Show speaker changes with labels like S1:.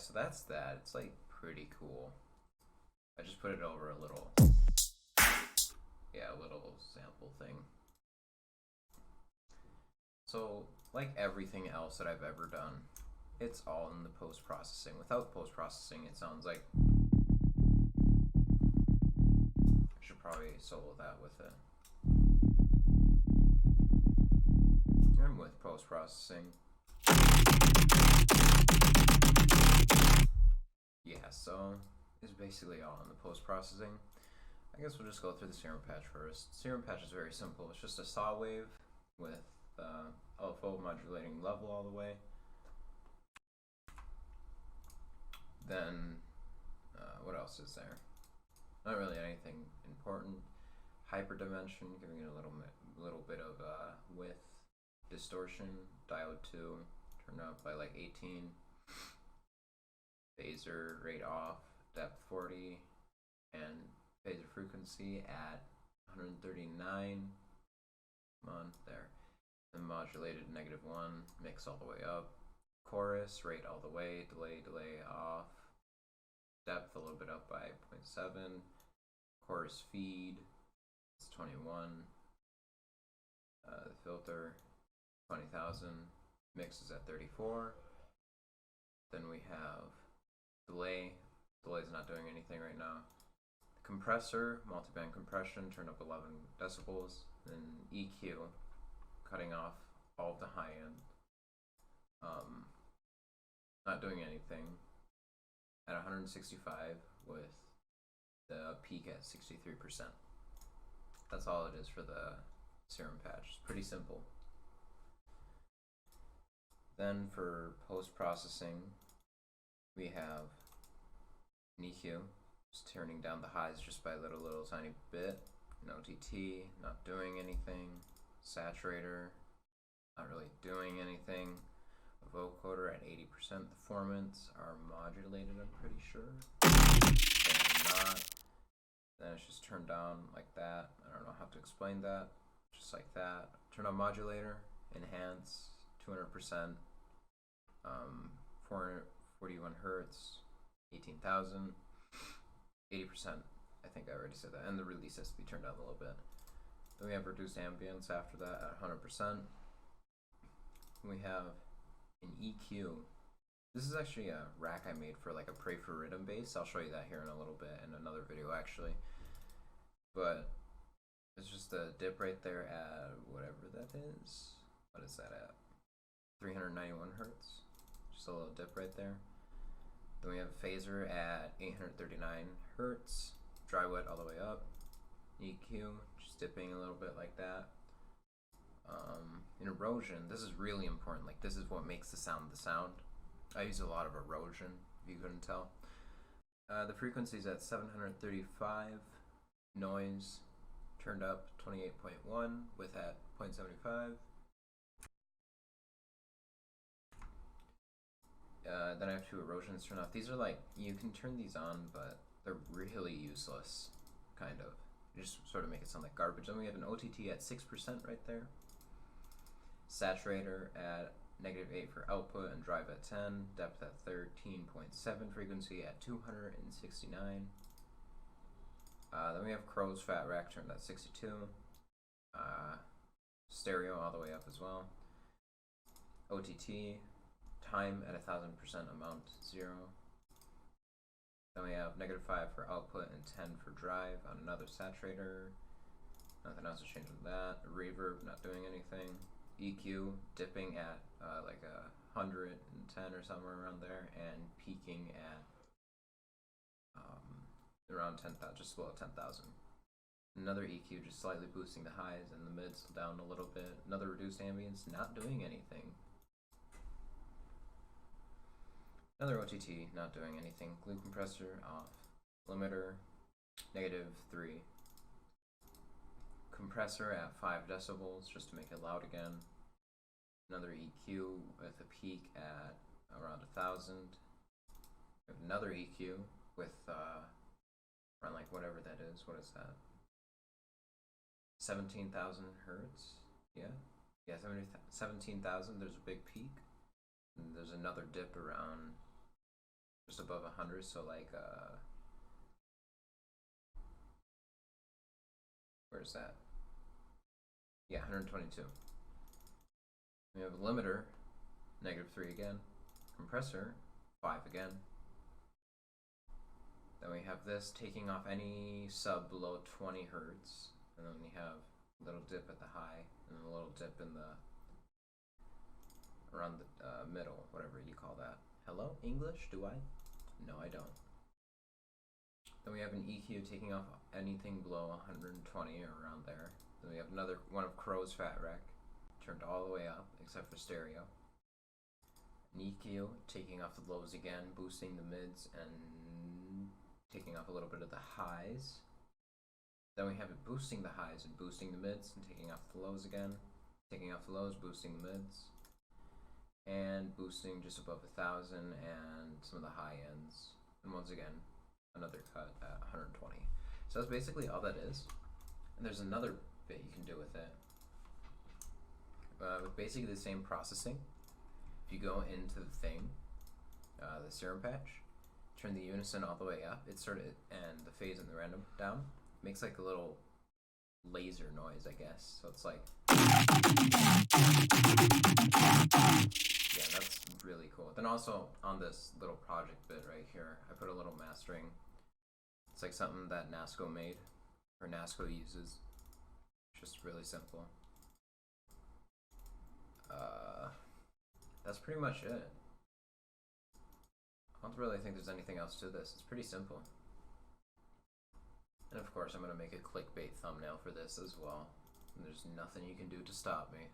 S1: so that's that. It's like pretty cool. I just put it over a little, yeah, a little sample thing. So, like everything else that I've ever done, it's all in the post-processing. Without post-processing, it sounds like I should probably solo that with it. And with post-processing. Yeah, so it's basically all in the post-processing. I guess we'll just go through the serum patch first. Serum patch is very simple. It's just a saw wave with LFO modulating level all the way. Then, what else is there? Not really anything important. Hyperdimension, giving it a little bit of width, distortion, diode 2, turn up by like 18. Phaser rate off, depth 40, and phaser frequency at 139. Come on, there. And modulated -1, mix all the way up. Chorus rate all the way, delay off. Depth a little bit up by 0.7. Chorus feed, it's 21. The filter, 20,000. Mix is at 34. Then we have delay. Delay's not doing anything right now. Compressor, multiband compression, turned up 11 decibels. Then EQ, cutting off all of the high end. Not doing anything. At 165 with the peak at 63%. That's all it is for the serum patch. It's pretty simple. Then for post-processing, we have an EQ, just turning down the highs just by a little tiny bit. An OTT, not doing anything. Saturator, not really doing anything. A vocoder at 80% performance are modulated, I'm pretty sure. They're not. Then it's just turned down like that. I don't know how to explain that. Just like that. Turn on modulator, enhance, 200%. 441 hertz, 18,000, 80%. I think I already said that. And the release has to be turned down a little bit. Then we have reduced ambience after that at 100%. We have an EQ. This is actually a rack I made for like a Pray for Rhythm bass. I'll show you that here in a little bit in another video actually. But it's just a dip right there at whatever that is. What is that at? 391 hertz. Just a little dip right there. Then we have a phaser at 839 hertz. Dry wet all the way up. EQ, just dipping a little bit like that. In erosion, this is really important. Like this is what makes the sound the sound. I use a lot of erosion, if you couldn't tell. The frequency is at 735. Noise turned up 28.1 with at 0.75. Then I have two erosions turned off. These are like, you can turn these on, but they're really useless, kind of. You just sort of make it sound like garbage. Then we have an OTT at 6% right there. Saturator at -8 for output and drive at 10. Depth at 13.7. Frequency at 269. Then we have Crow's Fat Rack turned at 62. Stereo all the way up as well. OTT. Time at 1000% amount 0. Then we have -5 for output and 10 for drive on another saturator. Nothing else to change with that. Reverb not doing anything. EQ dipping at like 110 or somewhere around there, and peaking at around 10,000, just below 10,000. Another EQ just slightly boosting the highs and the mids down a little bit. Another reduced ambience, not doing anything. Another OTT, not doing anything. Glue compressor off. Limiter, -3. Compressor at 5 decibels, just to make it loud again. Another EQ with a peak at around 1,000. We have another EQ with around like whatever that is. What is that? 17,000 hertz. Yeah, 17,000. There's a big peak. And there's another dip around just above 100, so like, where's that? Yeah, 122. We have a limiter, -3 again, compressor, 5 again. Then we have this taking off any sub below 20 hertz, and then we have a little dip at the high, and a little dip in the around the middle, whatever you call that. Hello, English? Do I? No, I don't. Then we have an EQ taking off anything below 120 or around there. Then we have another one of Crow's Fat Wreck, turned all the way up except for stereo. An EQ taking off the lows again, boosting the mids and taking off a little bit of the highs. Then we have it boosting the highs and boosting the mids and taking off the lows again, taking off the lows, boosting the mids, and boosting just above 1,000 and some of the high ends. And once again, another cut at 120. So that's basically all that is. And there's another bit you can do with it. With basically the same processing. If you go into the thing, the serum patch, turn the unison all the way up, and the phase and the random down, makes like a little laser noise, I guess. So it's like, yeah, that's really cool. Then also on this little project bit right here, I put a little mastering. It's like something that NASCO made, or NASCO uses. It's just really simple. That's pretty much it. I don't really think there's anything else to this. It's pretty simple. And of course, I'm going to make a clickbait thumbnail for this as well. And there's nothing you can do to stop me.